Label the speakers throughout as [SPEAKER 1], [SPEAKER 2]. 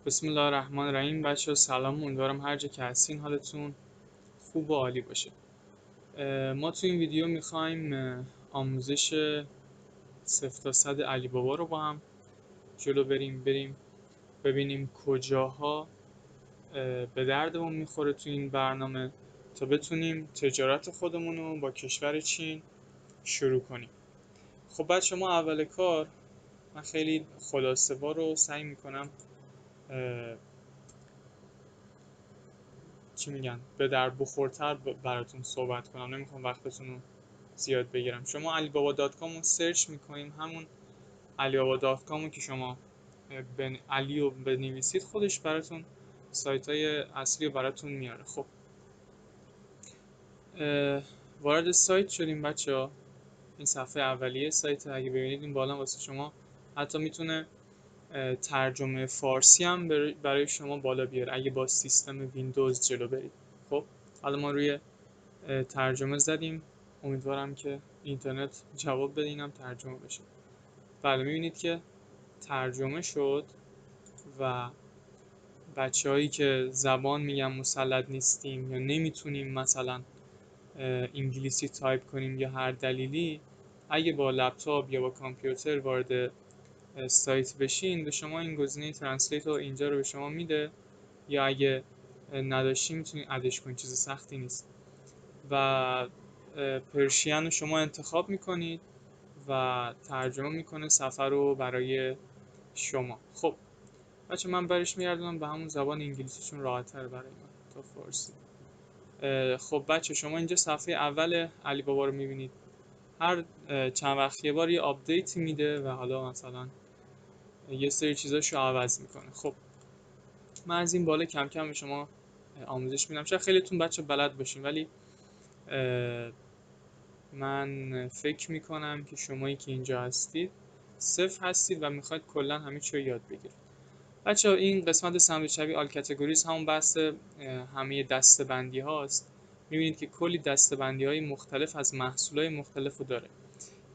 [SPEAKER 1] بسم الله الرحمن الرحیم. بچه ها سلام، امیدوارم هر جا که هستین حالتون خوب و عالی باشه. ما تو این ویدیو میخوایم آموزش 0 تا 100 علی بابا رو با هم جلو بریم ببینیم کجاها به دردمون میخوره تو این برنامه تا بتونیم تجارت خودمون رو با کشور چین شروع کنیم. خب بچه ما اول کار من خیلی خلاصه وار رو سعی میکنم چی میگن به در بخورتر براتون صحبت کنم، نمیخوام وقتتون رو زیاد بگیرم. شما alibaba.com رو سرچ میکنیم، همون alibaba.com که شما علی رو بنویسید خودش براتون سایت های اصلی رو براتون میاره. خب وارد سایت شدیم بچه ها. این صفحه اولیه سایت، اگه ببینید این بالا واسه شما حتی میتونه ترجمه فارسی هم برای شما بالا بیاره اگه با سیستم ویندوز جلو برید. خب حالا ما روی ترجمه زدیم، امیدوارم که اینترنت جواب بده اینم ترجمه بشه. بله میبینید که ترجمه شد و بچه‌هایی که زبان میگن مسلط نیستیم یا نمیتونیم مثلا انگلیسی تایپ کنیم یا هر دلیلی، اگه با لپتاپ یا با کامپیوتر وارد سایت بشین به شما این گزینه ترنسلیت رو اینجا رو به شما میده، یا اگه نداشتی میتونید ادش کنید، چیز سختی نیست. و پرشین رو شما انتخاب میکنید و ترجمه میکنه صفحه رو برای شما. خب بچه من برش میگردونم به همون زبان انگلیسی چون راحت تر برای من تا فارسی. خب بچه شما اینجا صفحه اول علی بابا رو میبینید، هر چند وقت یه بار یه آپدیت میده و حالا مثلا یه سری چیزاشو عوض میکنه. خب من از این بالا کم کم به شما آموزش میدم. شاید خیلیتون بچه بلد باشین، ولی من فکر میکنم که شمایی که اینجا هستید صفر هستید و میخواید کلا همه چی رو یاد بگیرید. بچه این قسمت سمت چپی آل کاتگوریز همون بحث همه دسته‌بندی هاست. میبینید که کلی دسته‌بندی های مختلف از محصول های مختلف رو داره.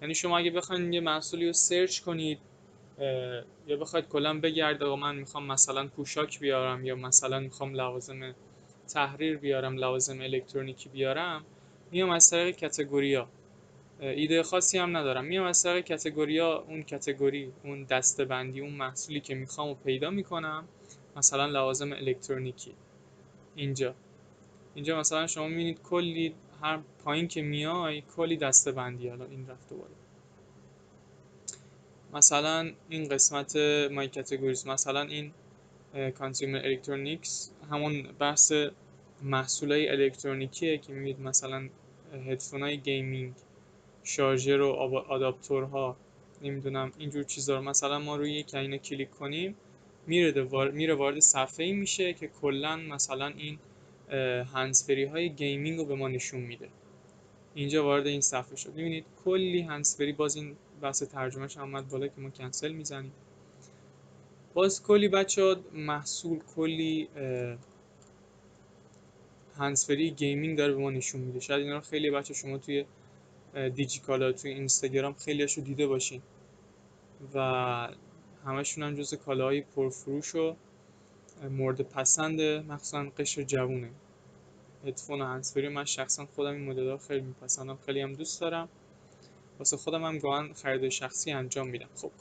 [SPEAKER 1] یعنی شما اگه بخواید یه محصولی رو سرچ کنید یا بخواید کلا بگردید آقا من میخوام مثلا پوشاک بیارم یا مثلا میخوام لوازم تحریر بیارم، لوازم الکترونیکی بیارم، میام از طریق کاتگوریا، ایده خاصی هم ندارم، میام از طریق کاتگوریا اون کاتگوری، اون دسته‌بندی، اون محصولی که میخوام رو پیدا میکنم. مثلا لوازم الکترونیکی اینجا مثلا شما میبینید کلی هر پایین که میای کلی دسته‌بندی. حالا این رفت دوباره مثلا این قسمت مای کاتگوریز، مثلا این کانسیومر الکترونیکس همون بحث محصولای الکترونیکیه که میبینید مثلا هدفونای گیمینگ، شارژر و آداپتورها، نمیدونم اینجور چیزا رو. مثلا ما روی یک اینا کلیک کنیم میره وارد صفحه‌ای میشه که کلا مثلا این هندزفری های گیمینگ رو به ما نشون میده. اینجا وارد این صفحه شد، میبینید کلی هندزفری. باز این بحث ترجمهش هم اومد بالا که ما کنسل میزنیم. باز کلی بچه محصول، کلی هندزفری گیمینگ داره به ما نشون میده. شاید اینا رو خیلی بچه شما توی دیجیکالا، توی اینستاگرام خیلیاشو دیده باشین و همشون هم جز کالاهای پرفروش و مورد پسنده، مخصوصا قشر جوونه. هدفون و هندزفری من شخصا خودم این مدل‌ها خیلی میپسندم، خیلی هم دوست دارم، واسه خودم هم گاهن خرید شخصی انجام میدم. خب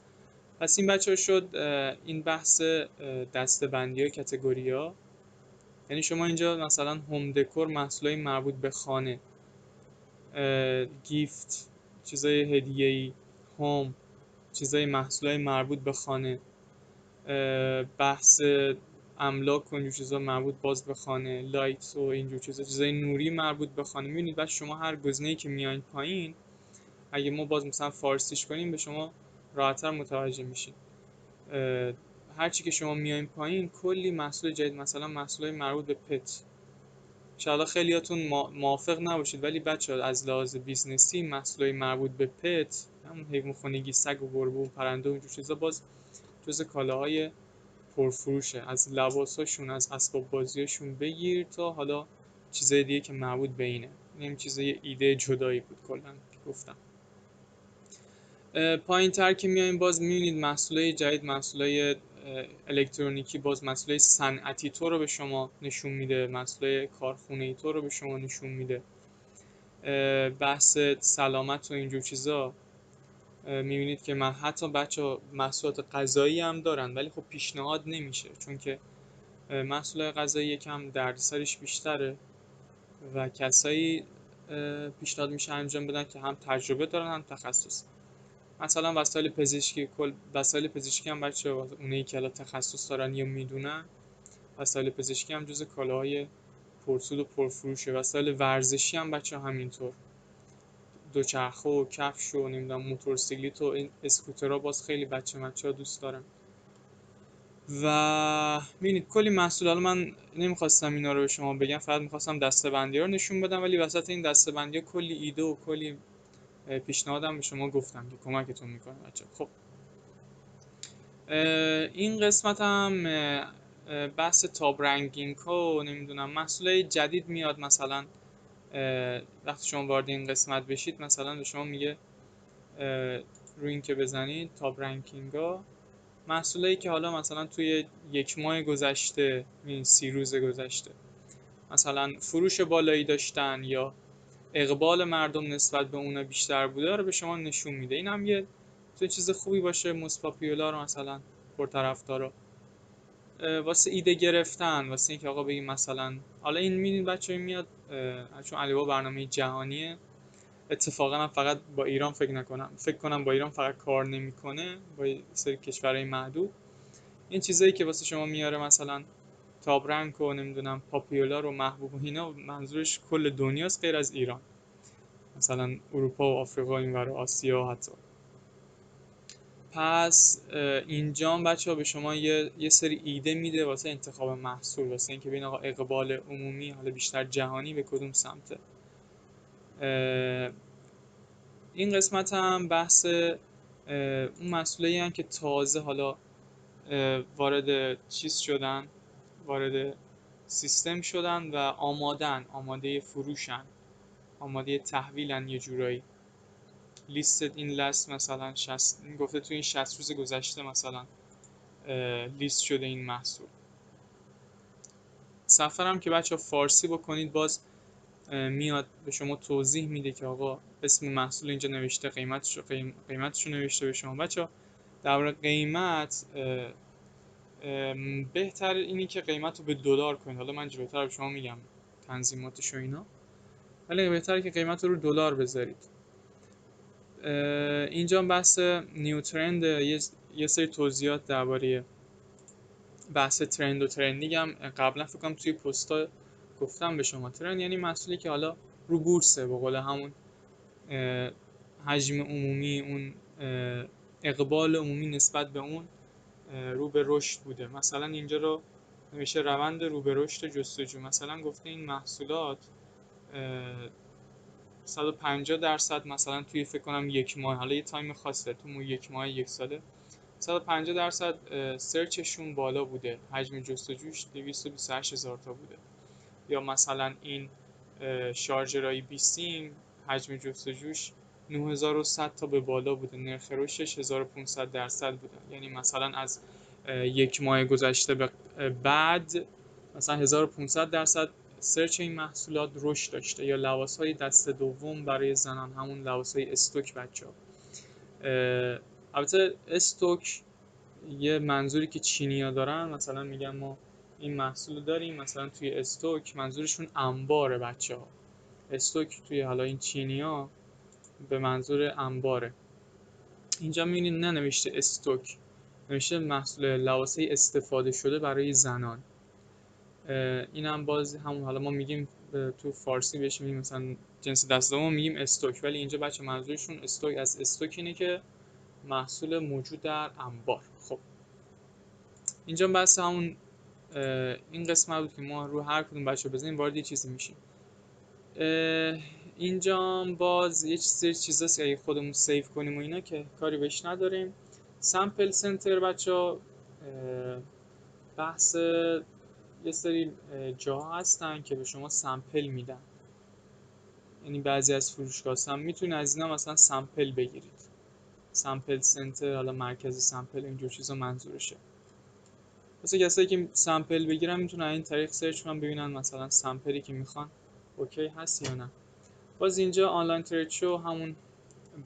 [SPEAKER 1] پس این بچه ها شد این بحث دسته‌بندی های کاتگوری ها. یعنی شما اینجا مثلا هوم دکور، محصولای مربوط به خانه، گیفت، چیزای هدیه‌ای، هوم، چیزای محصولای مربوط به خانه، بحث املاک و اینجور چیزا مربوط باز به خانه، لایت و اینجور چیزا، چیزای نوری مربوط به خانه. می‌بینید بعد شما هر گزینه‌ای که میایین پایین، اگه ما باز مثلا فارسیش کنیم به شما راحت‌تر متوجه میشین. هر چی که شما میایین پایین کلی محصول جدید، مثلا محصولای مربوط به پت. انشاءالله خیلیاتون موافق نباشید، ولی بچه‌ها از لحاظ بیزنسی محصولای مربوط به پت، همون حیوان خانگی، سگ و گربه و پرنده و اینجور چیزا، باز جز کالاهای پرفروشه. از لباساشون، از اسباب بازیاشون بگیر تا حالا چیزای دیگه که مربوط به اینه. این چیزای ایده جدایی بود کلا که گفتم. پایین تر که میایم باز میبینید محصولای جدید، محصولای الکترونیکی باز مسئله صنعتی تو رو به شما نشون میده، مسئله کارخونه‌ای تو رو به شما نشون میده. بحث سلامت و اینجور چیزا میبینید که من حتی بچه محصولات غذایی هم دارن ولی خب پیشنهاد نمیشه، چون که محصولات غذایی یکم دردسرش بیشتره و کسایی پیشنهاد میشه انجام بدن که هم تجربه دارن هم تخصص. مثلا وسایل پزشکی، کل وسایل پزشکی هم بچه اونایی که الان تخصص دارن یا میدونن، وسایل پزشکی هم جز کالاهای پرسود و پرفروشه. وسایل ورزشی هم بچه همینطور، دوچرخه و کفش و نمیدونم موتورسیکلیت و این اسکوترها باز خیلی بچه‌ها دوست دارن. و ببینید کلی محصول، حالا من نمیخواستم اینا رو به شما بگم، فقط میخواستم دسته‌بندی رو نشون بدم، ولی وسط این دسته‌بندی کلی ایده و کلی پیشنهادم به شما گفتم که کمکتون میکنه بچه. خب این قسمت هم بحث تاب رنکینگ ها و نمیدونم محصولای جدید میاد. مثلا وقتی شما وارد این قسمت بشید مثلا به شما میگه روی این که بزنید تاب رنکینگ ها، محصولایی که حالا مثلا توی 1 ماه گذشته، 30 روز گذشته مثلا فروش بالایی داشتن یا اقبال مردم نسبت به اونا بیشتر بوده رو به شما نشون میده. این هم یه چیز خوبی باشه، موست پاپیولار مثلا پرطرفدارا، واسه ایده گرفتن، واسه اینکه آقا بگیم مثلا حالا این میدین بچه‌ها میاد چون علیبابا برنامه جهانیه، اتفاقا هم فقط با ایران فکر کنم با ایران فقط کار نمیکنه، با سری کشورهای محدود. این چیزایی که واسه شما میاره مثلا تاب رنک و نمیدونم پاپیولار و محبوب و اینا، منظورش کل دنیاست غیر از ایران، مثلا اروپا و آفریقا اینور و آسیا حتی. پس اینجا بچه‌ها به شما یه سری ایده میده واسه انتخاب محصول، واسه اینکه ببین آقا اقبال عمومی حالا بیشتر جهانی به کدوم سمته. این قسمت هم بحث اون مسئوله‌ای هستن که تازه حالا وارد چیز شدن، وارد سیستم شدن و آماده فروشن، آماده تحویلن. یه جورایی لیست این لست مثلا 60 گفته تو این 60 روز گذشته مثلا لیست شده این محصول. سفرم که بچه فارسی بکنید باز میاد به شما توضیح میده که آقا اسم محصول اینجا نوشته، قیمتشو نوشته به شما. بچه در قیمت بهتر اینی که قیمت رو به دلار کنید. حالا من جلوتر به شما میگم تنظیماتش و اینا، ولی بهتره که قیمت رو دلار بذارید. اینجا بحث نیو ترند، یه سری توضیحات درباره بحث ترند و ترندینگ هم قبلا فکر کنم توی پستا گفتم به شما. ترند یعنی محصولی که حالا رو بورسه، به قول همون حجم عمومی، اون اقبال عمومی نسبت به اون رو به رشد بوده. مثلا اینجا رو نوشته روند رو به رشد جستجو. مثلا گفته این محصولات 150% مثلا توی فکر کنم 1 ماه، حالا یه تایم خاصه تو 1 ماه 1 ساله 150% سرچشون بالا بوده، حجم جستجوش 228,000 تا بوده. یا مثلا این شارژرهای بیسیم حجم جستجوش 9100 تا به بالا بوده، نرخ رشدش 1500% بوده. یعنی مثلا از 1 ماه گذشته به بعد مثلا 1500% سرچ این محصولات رشد داشته. یا لباس‌های دست دوم برای زنان، همون لباس‌های استوک بچه‌ها. البته استوک یه منظوری که چینی‌ها دارن، مثلا میگن ما این محصول داریم مثلا توی استوک، منظورشون انباره بچه‌ها. استوک توی حالا این چینی‌ها به منظور انباره. اینجا می‌بینید ننوشته استوک، نوشته محصول لباسه استفاده شده برای زنان. این هم باز همون، حالا ما میگیم تو فارسی بهش میگیم مثلا جنس دست دوم میگیم استوک، ولی اینجا بچه منظورشون استوک از استوک اینه که محصول موجود در انبار. خب اینجا بحث همون این قسمت بود که ما رو هر کدوم بچه بزنیم وارد یه چیزی میشیم. اینجا باز یه سری چیزاست که اگه خودمون سیو کنیم و اینا که کاری بهش نداریم. سامپل سنتر بچه بحث یه سری جاها هستن که به شما سامپل میدن، یعنی بعضی از فروشگاه هم میتونه از اینا مثلا سامپل بگیرید. سامپل سنتر، حالا مرکز سامپل، اینجور چیزا منظورشه. واسه کسایی که سامپل بگیرن میتونن این طریق سرچ کنن ببینن مثلا سامپلی که میخوان اوکی هست یا نه. باز اینجا آنلاین ترید شو همون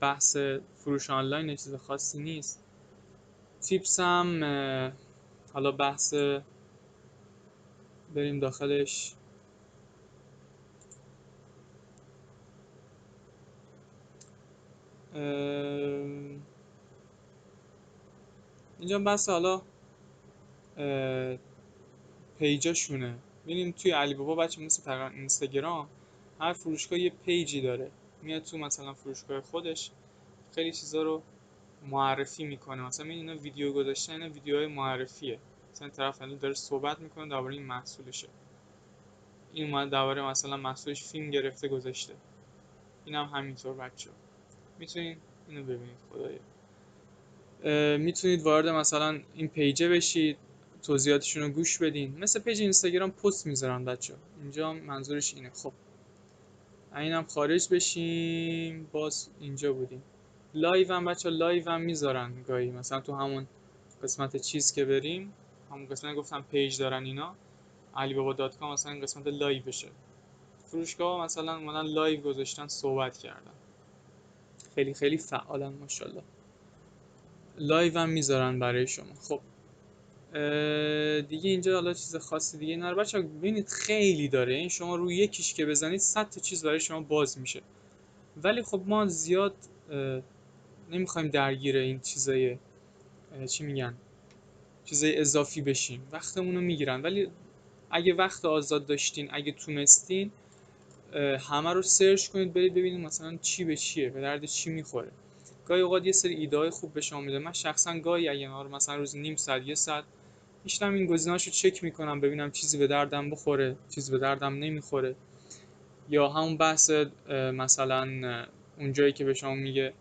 [SPEAKER 1] بحث فروش آنلاین، چیز خاصی نیست. تیپس هم حالا بحث بریم داخلش. اینجا بحث حالا پیجاشونه. ببینیم توی علی بابا بچه مثل تقریبا اینستاگرام هر فروشگاه یه پیجی داره، میاد تو مثلا فروشگاه خودش خیلی چیزا رو معرفی میکنه. مثلا این اینا ویدیو گذاشتن، اینا ویدیوهای معرفیه. مثلا طرف داره صحبت میکنه درباره این محصولشه، این اومد درباره مثلا محصولش فیلم گرفته گذاشته. این هم همینطور بچه میتونید اینو ببینید. خدایا میتونید وارد مثلا این پیجه بشید، توضیحاتشون رو گوش بدین. مثل پیج اینستاگرام پست میذارن بچه، اینجا منظورش اینه. خب اینم خارج بشیم، باز اینجا بودیم. لایو هم بچه، لایو هم میذارن گاهی، مثلا تو همون قسمت چیز که بریم، همون قسمت گفتم پیج دارن اینا، alibaba.com مثلا قسمت لایو بشه، فروشگاه مثلا اومدن لایو گذاشتن صحبت کردن، خیلی خیلی فعالن ماشاءالله. لایو هم میذارن برای شما. خب دیگه اینجا حالا چیز خاصی دیگه نره بچه‌ها، ببینید خیلی داره، این شما روی یکیش که بزنید 100 تا چیز برای شما باز میشه. ولی خب ما زیاد نمیخوایم درگیر این چیزای چی میگن، چیزای اضافی بشیم، وقتمون رو میگیرن. ولی اگه وقت آزاد داشتین، اگه تونستین همه رو سرچ کنید، برید ببینید مثلا چی به چیه، به درد چی میخوره. گاهی اوقات یه سری ایده خوب به شما میده. من شخصا گاهی اگه مثلا روزی نیم ساعت یه ساعت میشنم این گزینه‌اشو چک میکنم ببینم چیزی به دردم بخوره، چیزی به دردم نمیخوره. یا همون بحث مثلا اون جایی که به شما میگه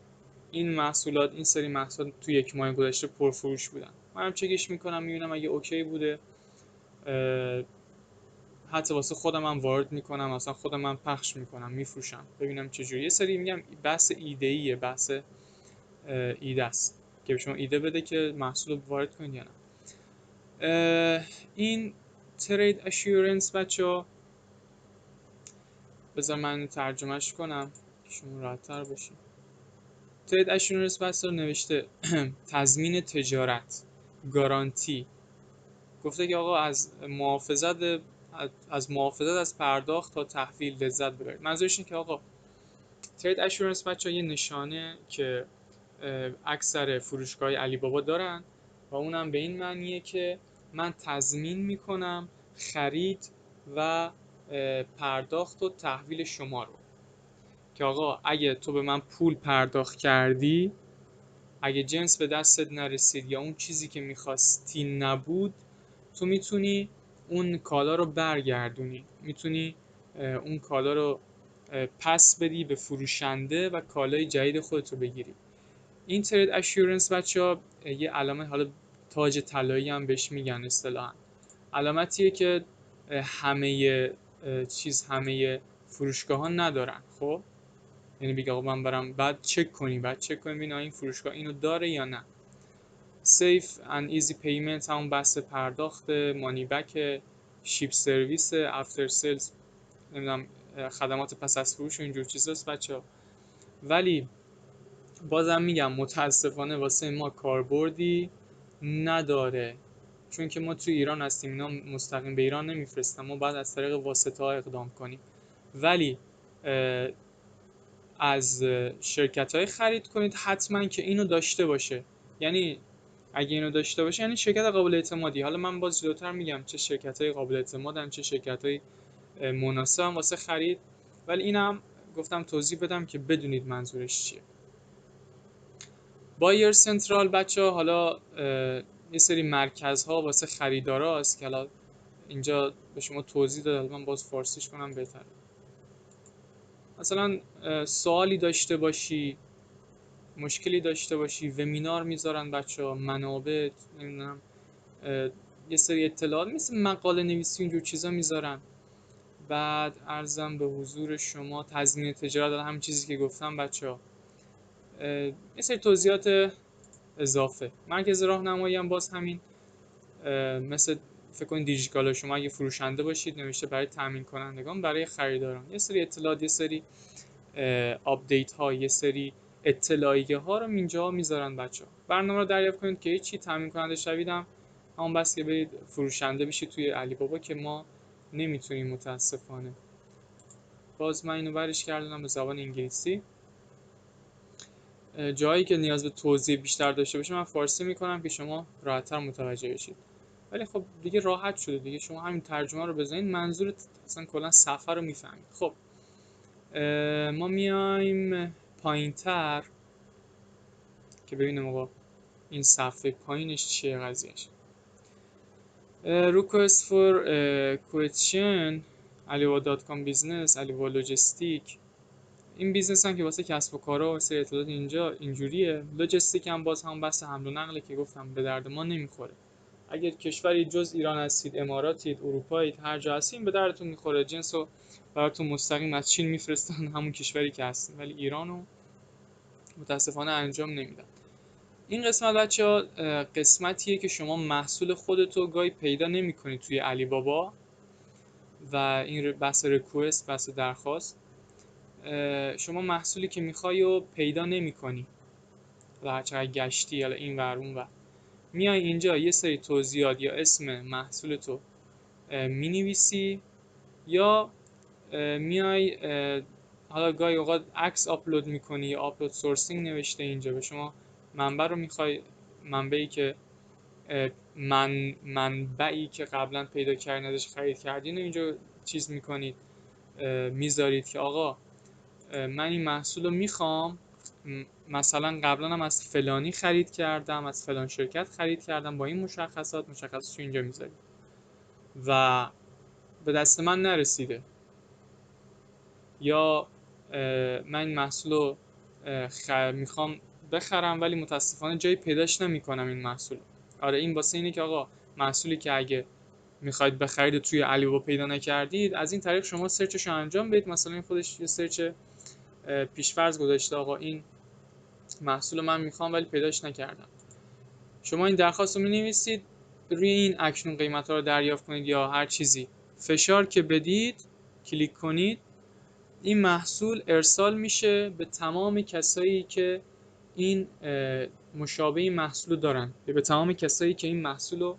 [SPEAKER 1] این محصولات، این سری محصولات تو یک ماه گذشته پرفروش بودن، منم چکش میکنم میبینم اگه اوکی بوده، حتی واسه خودم هم وارد میکنم، مثلا خودم من پخش میکنم میفروشم ببینم چجوری. یه سری میگم بحث ایده ایه، بحث ایده است که به شما ایده بده که محصول رو وارد کنید یا نه. این ترید اشورنس بچه‌ها، بذار من ترجمهش کنم که شما راحت‌تر باشید. ترید اشورنس بس رو نوشته تضمین تجارت، گارانتی. گفته که آقا از محافظت از پرداخت تا تحویل لذت ببرید. منظورش اینه که آقا ترید اشورنس بچه‌ها یه نشانه که اکثر فروشگاه علی بابا دارن و اونم به این معنیه که من تضمین میکنم خرید و پرداخت و تحویل شما رو، که آقا اگه تو به من پول پرداخت کردی، اگه جنس به دستت نرسید یا اون چیزی که میخواستی نبود، تو میتونی اون کالا رو برگردونی، میتونی اون کالا رو پس بدی به فروشنده و کالای جدید خودتو بگیری. این ترید اشورنس بچه‌ها یه علامت، حالا تاج طلایی هم بهش میگن اصطلاحاً، علامتیه که همه فروشگاه ها ندارن. خب یعنی بگه آقا من برم بعد چک کنیم ببینم این فروشگاه اینو داره یا نه. سیف اند ایزی پیمنت همون بحث پرداخت، مانی بک، شیپ سرویس، افتر سیلز، نمیدونم خدمات پس از فروش و اینجور چیزاست بچه‌ها. ولی بازم میگم متاسفانه واسه ما کاربردی نداره، چون که ما تو ایران هستیم، اینا مستقیم به ایران نمیفرستن، ما باید از طریق واسطه ها اقدام کنیم. ولی از شرکت های خرید کنید حتما که اینو داشته باشه. یعنی اگه اینو داشته باشه یعنی شرکت قابل اعتمادی. حالا من باز جلوتر میگم چه شرکت های قابل اعتمادن، چه شرکت های مناسب واسه خرید، ولی اینم گفتم توضیح بدم که بدونید منظورش چیه. بایر سنترال بچه‌ها حالا یه سری مرکزها واسه خریدارا است که حالا اینجا به شما توضیح دادم، من باز فارسیش کنم بهتره. مثلا سوالی داشته باشی، مشکلی داشته باشی، ومینار میذارن بچه‌ها، منابع، نمیدونم یه سری اطلاعات مثل مقاله نویسی اینجور چیزا میذارن. بعد ارزم به حضور شما تضمین تجارت، همین چیزی که گفتم بچه‌ها. یه سری توضیحات اضافه. مرکز راهنمایی هم باز همین مثل فکر کنید دیجیکالا، شما اگه فروشنده باشید نوشته برای تامین کنندگان، برای خریداران، یه سری اطلاعات، یه سری آپدیت ها، یه سری اطلاعیه ها رو اینجا میذارن بچه‌ها. برنامه رو دریافت کنید که هیچی، تامین کننده شویدم همون بس که برید فروشنده بشید توی علی بابا که ما نمیتونیم متاسفانه. باز من اینو برش کردم به زبان انگلیسی. جایی که نیاز به توضیح بیشتر داشته باشه من فارسی میکنم که شما راحت‌تر متوجه بشید. ولی خب دیگه راحت شده دیگه، شما همین ترجمه رو بزنید منظور اصلا کلا صفحه رو میفهمید. خب ما میایم پایینتر که ببینیم آقا این صفحه پایینش چیه قضیهش. request for question alibaba.com business alibaba logistic. این بیزنس هم که واسه کسب و کارا و واسه اطلاعات اینجا اینجوریه. لوجستیک هم باز هم بحث حمل و نقله که گفتم به درد ما نمیخوره. اگر کشوری جز ایران هستید، اماراتید، اروپایید، هر جا هستین به دردتون میخوره. جنس رو براتون مستقیم از چین میفرستن همون کشوری که هستین، ولی ایرانو متاسفانه انجام نمیدن. این قسمت بچه‌ها قسمتیه که شما محصول خودتو گاهی پیدا نمی‌کنید توی علی بابا و این بحث ریکوست، بحث درخواست، شما محصولی که میخوای رو پیدا نمی‌کنی و هرچقدر گشتی یا این ور اون ور، میای اینجا یه سری توضیحات یا اسم محصولتو مینویسی یا میای حالا گاهی اوقات عکس آپلود میکنی یا آپلود سورسینگ نوشته اینجا به شما منبع رو میخوای، منبعی که منبعی که قبلا پیدا کردین ازش خرید کردین اینجا چیز میکنید، میذارید که آقا من این محصول رو میخوام، مثلا قبلا هم از فلانی خرید کردم، از فلان شرکت خرید کردم با این مشخصاتش اینجا میذارید و به دست من نرسیده، یا من این محصول رو میخوام بخرم ولی متاسفانه جایی پیداش نمیکنم این محصول. آره این واسه اینه که آقا محصولی که اگه میخواید بخرید توی علی بابا پیدا نکردید، از این طریق شما سرچش رو انجام بدید. مثلا این خودش یه سرچ پیش‌فرض گذاشته آقا این محصول من میخوام ولی پیداش نکردم. شما این درخواست رو مینویسید، روی این اکنون قیمت ها رو دریافت کنید یا هر چیزی فشار که بدید، کلیک کنید، این محصول ارسال میشه به تمام کسایی که این مشابه محصول دارن، به تمام کسایی که این محصول رو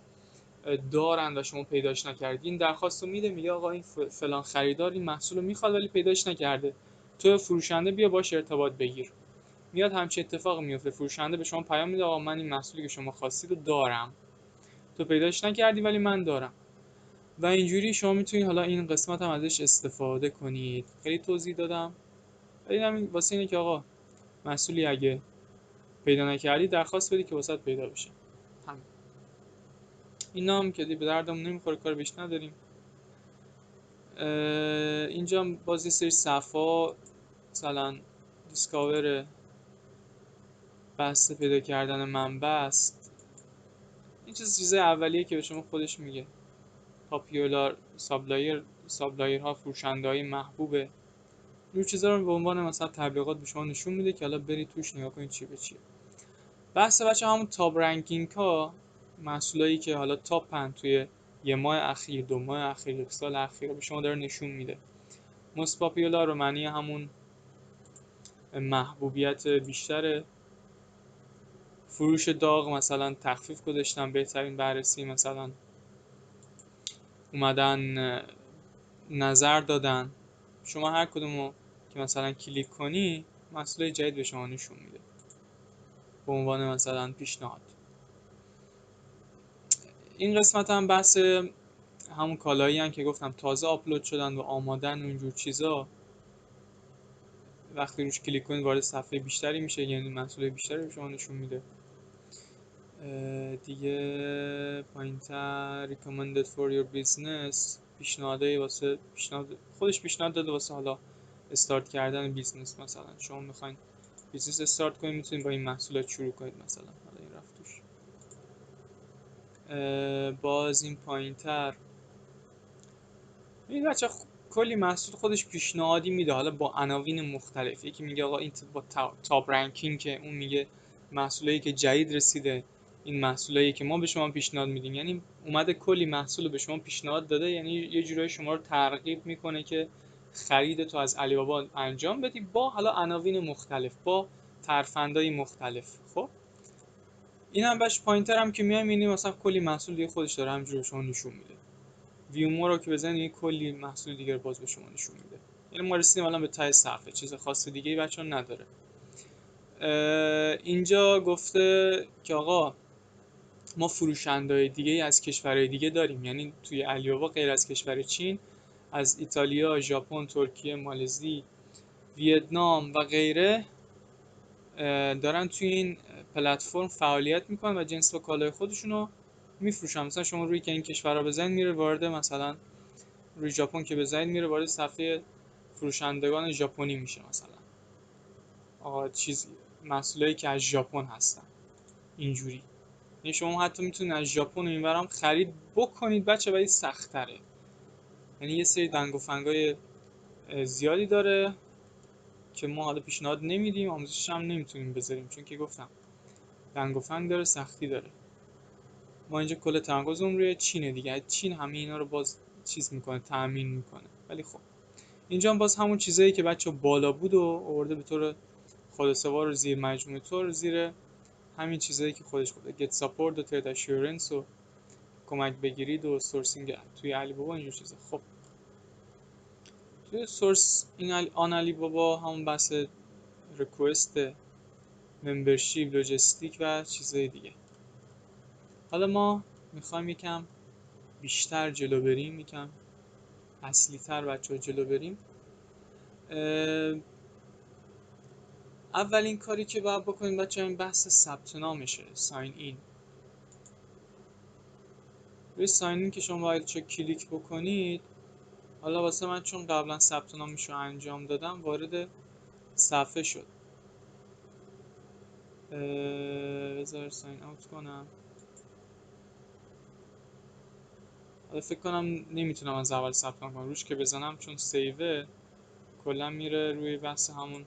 [SPEAKER 1] دارن و شما پیداش نکردید. این درخواست رو میده، میگه آقا این فلان خریدار این محصول رو میخواد ولی پیداش نکرده، تو فروشنده بیا باش ارتباط بگیر. میاد همچین اتفاق میفته، فروشنده به شما پیام میده آقا من این محصولی که شما خواستید رو دارم، تو پیداش نکردی ولی من دارم. و اینجوری شما میتونید حالا این قسمت هم ازش استفاده کنید. خیلی توضیح دادم ولی همین واسه اینه که آقا محصولی اگه پیدا نکردی درخواست بدی که واسط پیدا بشه. همین. اینا هم که به دردمون نمیخوره، کار بیش نداریم. اینجا باز یه سری صفحه مثلا دیسکاور، بحث پیدا کردن منبع است. این چیزای اولیه که به شما خودش میگه. پاپیولار سابلایر ها، فروشنده های محبوبه. این چیزا رو به عنوان مثلا تبلیغات به شما نشون میده که حالا برید توش نگاه کنید چی به چیه. بحث بچه همون تاپ رنکینگ ها، محصولایی که حالا تاپن توی یه ماه اخیر، 2 ماه اخیر، 1 سال اخیر به شما داره نشون میده. most popular رو معنی همون محبوبیت بیشتره. فروش داغ مثلا تخفیف گذاشتن، بهترین بررسی، مثلا اومدن نظر دادن. شما هر کدومو که مثلا کلیک کنی محصول جدید به شما نشون میده به عنوان مثلا پیشنهاد. این قسمت هم بحث همون کالایی هم که گفتم تازه آپلود شدن و آمادن و اینجور چیزا. وقتی روش کلیک کنید وارد صفحه بیشتری میشه، یعنی محصول بیشتری به شما نشون میده. دیگه پایینتر recommended for your business، پیشنهادایی واسه خودش پیشنهاد داده واسه حالا استارت کردن بیزنس. مثلا شما میخواین بیزنس استارت کنید میتونید با این محصولات شروع کنید مثلا. حالا این رفت توش. باز این پایینتر این بچه کلی محصول خودش پیشنهادی میده، حالا با عناوین مختلف. یکی میگه آقا این با تاپ رنکینگ، که اون میگه محصولی که جدید رسیده، این محصولایی که ما به شما پیشنهاد میدیم، یعنی اومده کلی محصول به شما پیشنهاد داده، یعنی یه جورایی شما رو ترغیب میکنه که خرید تو از علی بابا انجام بدی با حالا عناوین مختلف، با ترفندهای مختلف. خب این هم باش پوینتر هم که میایم میبینیم مثلا کلی محصول دیگه خودش داره همینجوری به شما نشون میده. ویومو رو که بزنید کلی محصول دیگه باز به شما نشون میده. یعنی ما رسیدیم الان به ته صفحه، چیز خاص دیگه ای بچه‌ها نداره. اینجا گفته که آقا ما فروشنده‌های دیگه از کشورهای دیگه داریم، یعنی توی علی بابا غیر از کشور چین، از ایتالیا، ژاپن، ترکیه، مالزی، ویتنام و غیره دارن توی این پلتفرم فعالیت میکنن و جنس و کالای خودشون رو میفروشن. مثلا شما روی که این کشورها بزنید میره وارد، مثلا روی ژاپن که بزنید میره وارد صفحه فروشندگان ژاپنی میشه، مثلا آقا چیز محصولایی که از ژاپن هستن اینجوری. یعنی شما حتی میتونید از ژاپن اینورم خرید بکنید بچه، ولی سخت تره. یعنی یه سری دنگ و فنگای زیادی داره که ما حالا پیشنهاد نمیدیم، آموزشش هم نمیتونیم بذاریم، چون که گفتم دنگ و فنگ داره، سختی داره. ما اینجا کل تمرکزمون روی چینه دیگه، چین همه اینا رو باز چیز میکنه، تامین میکنه. ولی خب اینجا هم باز همون چیزایی که بچه بالا بود و آورده به طور خلاصه‌وار رو زیر مجموعه طور زیر همین چیزایی که خودش گفته، get support و trade assurance و کمک بگیرید و سورسینگ توی علی بابا اینجور چیزا. خب توی سورس این آن علی بابا همون بحث ریکوست، ممبرشیپ، لوجستیک و چیزای دیگه. حالا ما میخوایم یکم بیشتر جلو بریم، یکم اصلی تر بچه‌ها جلو بریم. اولین کاری که باید بکنیم بچه‌ها این بحث ثبت نامشه، ساین این. روی ساین این که شما باید چه کلیک بکنید، حالا واسه من چون قبلا ثبت نامش رو انجام دادم وارد صفحه شد. بذار ساین اوت کنم. حالا فکر کنم نمیتونم از اول ثبت نام کنم، روش که بزنم چون سیوه کلا میره روی بحث همون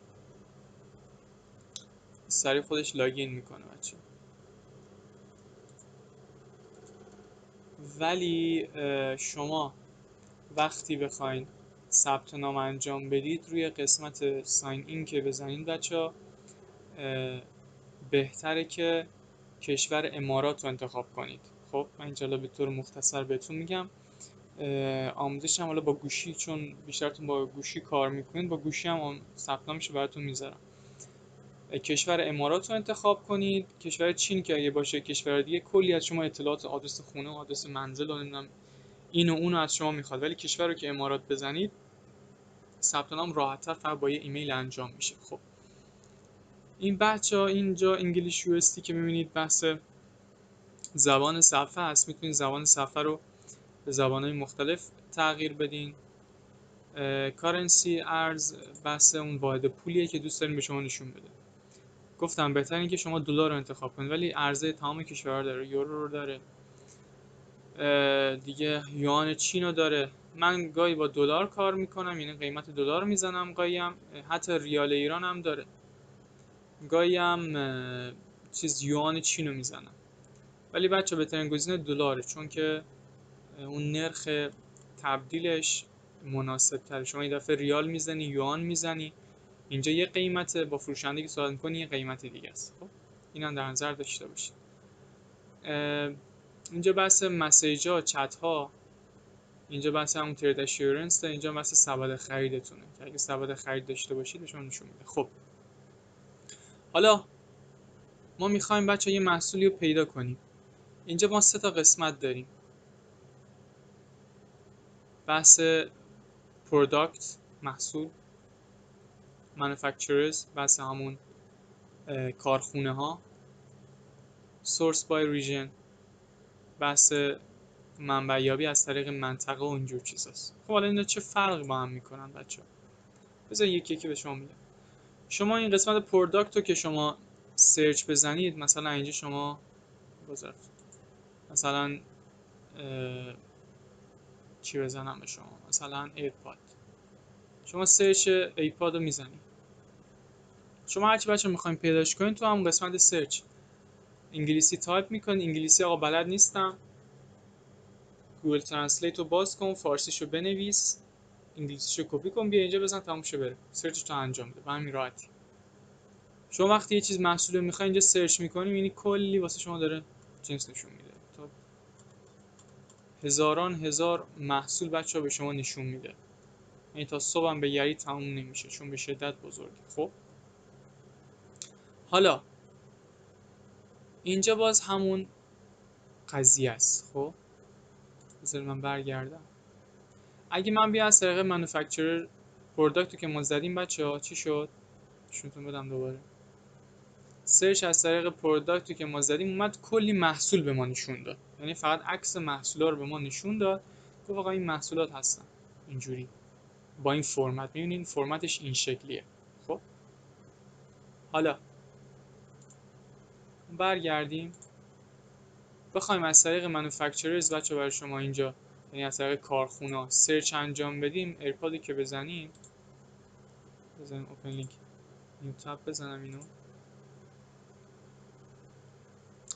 [SPEAKER 1] سریع خودش لاگین میکنه بچه. ولی شما وقتی بخواین ثبت نام انجام بدید روی قسمت ساین این که بزنید بچه، بهتره که کشور امارات رو انتخاب کنید. خب من اینجا به طور مختصر بهتون میگم. آموزش هم حالا با گوشی، چون بیشترتون با گوشی کار میکنید، با گوشی هم ثبت نامش براتون میذارم. کشور امارات رو انتخاب کنید. کشور چین که اگه باشه کشور دیگه کلی از شما اطلاعات، آدرس خونه، آدرس منزل و نمیدونم این و اون از شما میخواد. ولی کشور رو که امارات بزنید ثبت نام راحت‌تر، فقط با یه ایمیل انجام میشه. خب این بچه‌ها اینجا انگلیش یو اس تی که می‌بینید بحث زبان صفحه هست، میتونید زبان صفحه رو به زبان‌های مختلف تغییر بدین. کارنسی ارز بحث اون واحد پولیه که دوست دارین به شما نشون بده. گفتم بهتر اینه که شما دلار رو انتخاب کنید، ولی ارزهای تمام کشورها داره، یورو رو داره، دیگه یوان چین رو داره. من گاهی با دلار کار میکنم، یعنی قیمت دلار میزنم، گاهی هم حتی ریال ایران هم داره، گاهی هم چیز یوان چین رو میزنم. ولی بچه بهترین گزینه دلاره، چون که اون نرخ تبدیلش مناسب تره. شما این دفعه ریال میزنی، یوان میزنی، اینجا یه قیمته، با فروشنده که صحبت می‌کنی یه قیمت دیگه است. خب اینم در نظر داشته باشید. اینجا بحث مسیج ها، چت ها، اینجا بحث همون ترید اشورنس ده، اینجا بحث سبد خریدتونه که اگه سبد خرید داشته باشید بهشون نشون میده. خب حالا ما میخوایم بچه یه محصولی رو پیدا کنیم. اینجا ما 3 تا قسمت داریم. بحث پروداکت، محصول، manufacturers، بحث همون کارخونه ها، source by region، بحث منبع یابی از طریق منطقه و اینجور چیزاست. خب حالا اینا چه فرق با هم میکنن بچه؟ بذار یکی یکی به شما میگم. شما این قسمت پروداکت رو که شما سرچ بزنید، مثلا اینجا شما مثلا چی بزنم به شما، مثلا ایرپاد، شما سرچ ایرپاد رو میزنید. شما هرچی بچه میخوایم پیداش کنید تو همون قسمت سرچ انگلیسی تایپ میکنی، انگلیسی آقا بلد نیستم، گوگل ترنسلیت رو باز کن، فارسیشو بنویس، انگلیسیشو کپی کن، بیا اینجا بزن، تموم شه بره، سرچش تو انجام بده. به همین راحتی. شما وقتی یه چیز محصول رو میخوای اینجا سرچ میکنی، میبینی کلی واسه شما داره جنس نشون میده، تا هزار محصول بچه‌ها به شما نشون میده. یعنی تا صبحم به یری تموم نمیشه، چون به شدت بزرگه. خب حالا اینجا باز همون قضیه است. خب بذار من برگردم. اگه من بیام از طریق منوفکتچرر پروداکتو که ما زدیم بچه‌ها چی شد؟ نشونتون بدم دوباره. سرچ از طریق پروداکتو که ما زدیم اومد کلی محصول به ما نشون داد. یعنی فقط عکس محصولا رو به ما نشون داد. گفت آقا این محصولات هستن. اینجوری با این فرمت. می‌بینید فرمتش این شکلیه. خب حالا برگردیم. بخوایم از طریق منوفکتچررز بچه برای شما اینجا، یعنی از طریق کارخونه سرچ انجام بدیم، ایرپادی که بزنیم، بزنیم اوپن لینک نیو تاب بزنم اینو،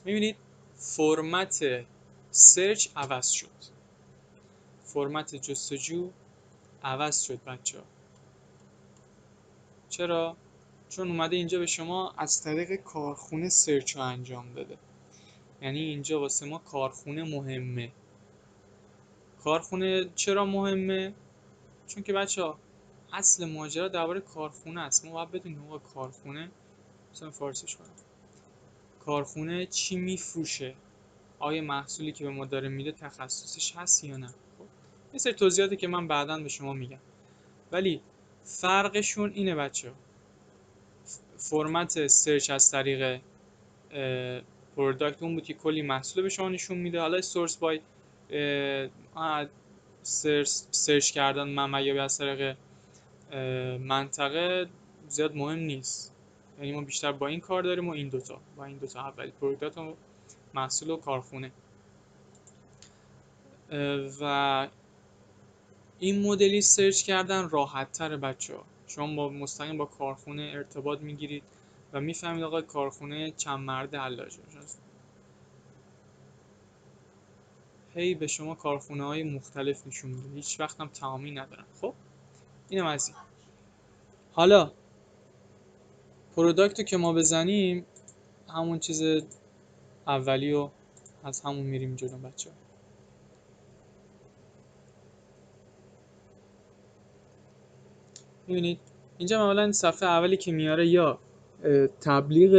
[SPEAKER 1] می‌بینید فرمت سرچ عوض شد، فرمت جستجو عوض شد بچه‌ها. چرا؟ چون اومده اینجا به شما از طریق کارخونه سرچ رو انجام داده. یعنی اینجا واسه ما کارخونه مهمه. کارخونه چرا مهمه؟ چون که بچه‌ها اصل ماجرا درباره کارخونه است. ما باید بدونیم آقا کارخونه، مثلا فارسیش کنم، کارخونه چی میفروشه، آیا محصولی که به ما داره میده تخصصش هست یا نه. خب یه سری توضیحاتی که من بعداً به شما میگم، ولی فرقشون اینه بچه‌ها. فرمت سرچ از طریق پروداکت اون بود که کلی محصول به شما نشون میده. حالا سورس بای سرچ کردن من یا از طریق منطقه زیاد مهم نیست. یعنی ما بیشتر با این کار داریم و این دوتا، با این دوتا اولی پروداکت و محصول و کارخونه. و این مدلی سرچ کردن راحت تره بچه‌ها. شما با مستقیم با کارخونه ارتباط میگیرید و میفهمید آقا کارخونه چند مرد حلاجه. هی به شما کارخونه های مختلف نشون میده، هیچ وقت هم تمامی ندارن. خب اینم از این. حالا پروداکتو که ما بزنیم، همون چیز اولیو از همون میریم جلو بچه‌ها. می‌بینید اینجا معمولا صفحه اولی که میاره یا تبلیغ،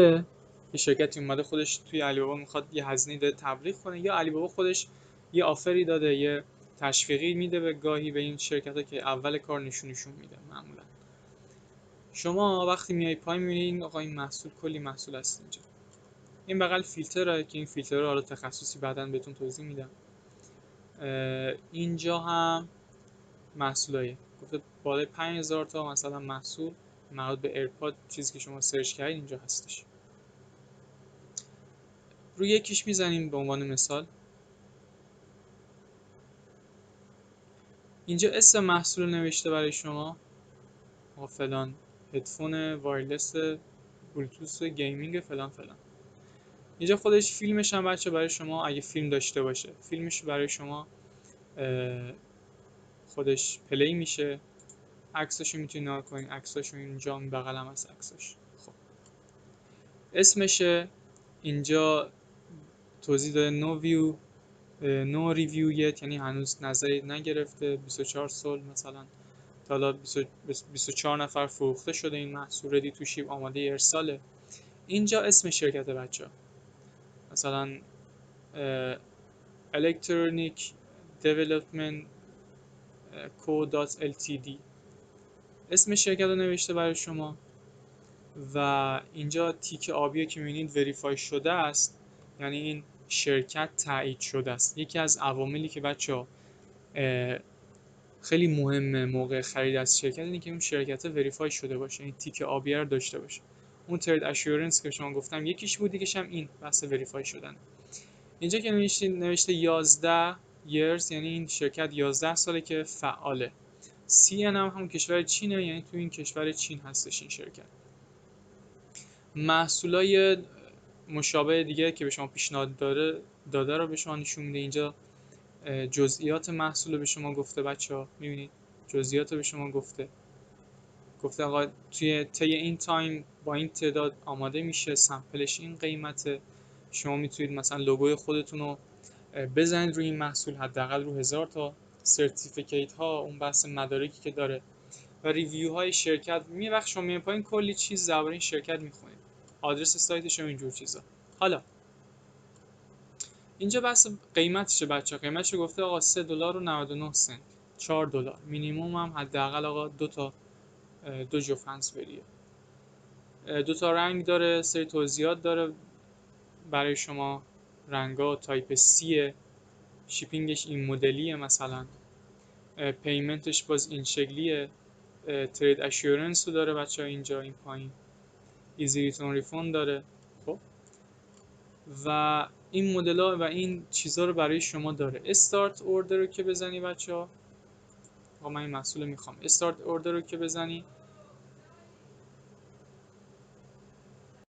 [SPEAKER 1] یه شرکتی اومده خودش توی علی بابا میخواد یه هزینه داده تبلیغ کنه، یا علی بابا خودش یه آفری داده، یه تشویقی میده به گاهی به این شرکت‌ها که اول کار نشون میده. معمولا شما وقتی میای پای میبینید آقا این محصول، کلی محصول هست اینجا. این بغل فیلتره که این فیلتر رو حالا تخصصی بعداً بهتون توضیح میدم. اینجا هم محصولایه، گفته بالای 5000 تا مثلا محصول مربوط به ایرپاد چیزی که شما سرچ کردید اینجا هستش. روی یکیش میزنیم به عنوان مثال. اینجا اسم محصول نوشته برای شما، فلان هدفون وایرلس بلوتوث گیمینگ فلان فلان. اینجا خودش فیلمش هم بچه برای شما، اگه فیلم داشته باشه فیلمش برای شما خودش پلی میشه. عکساشو میتونید نگاه کنید، عکساشو اینجا بغل هم هست عکساش. خب اسمشه اینجا توضیح داده نو ریویو یت، یعنی هنوز نظری نگرفته. 24 سال مثلا تا حالا 24 نفر فروخته شده این محصول، ردی تو شیپ آماده ارساله. اینجا اسم شرکت بچه ها مثلا Electronic Development Co.ltd اسم شرکت رو نوشته برای شما. و اینجا تیک آبیه که می‌بینید وریفای شده است، یعنی این شرکت تایید شده است. یکی از عواملی که بچه‌ها خیلی مهمه موقع خرید از شرکت اینه که اون شرکت وریفای شده باشه، این تیک آبیه رو داشته باشه. اون ترید اشورنس که شما گفتم یکیش بود، دیگه‌ش هم این بحث وریفای شدن. اینجا که نوشته 11 years، یعنی این شرکت 11 ساله که فعاله. CN هم همون کشور چینه، یعنی تو این کشور چین هستش این شرکت. محصولای مشابه دیگه که به شما پیشنهاد داده رو به شما نشون میده. اینجا جزئیات محصول رو به شما گفته بچه‌ها، می‌بینید جزئیات رو به شما گفته آقا توی طی این تایم با این تعداد آماده میشه، سمپلش این قیمته. شما میتونید مثلا لوگوی خودتون رو بزنید روی این محصول، حداقل رو 1000 تا سرتیفیکیت ها، اون بحث مدارکی که داره و ریویو های شرکت. وقت شما میان پایین کلی چیز درباره این شرکت میخونید، آدرس سایتش و اینجور چیزا. حالا اینجا بحث قیمتشه بچه، قیمتش گفته آقا $3.99، $4 مینیمم هم حداقل آقا دو جو فنسبریه. دو تا رنگ داره، سری توضیحات داره برای شما. رنگا تایپ C، شیپینگش این مدلیه، مثلا پیمنتش باز این شکلیه. ترید اشورنس رو داره بچه ها اینجا این پایین. ایزی ریتون ریفوند داره. خب و این مدل ها و این چیزها رو برای شما داره. استارت اوردر رو که بزنی بچه ها، من این محصول میخوام، استارت اوردر رو که بزنی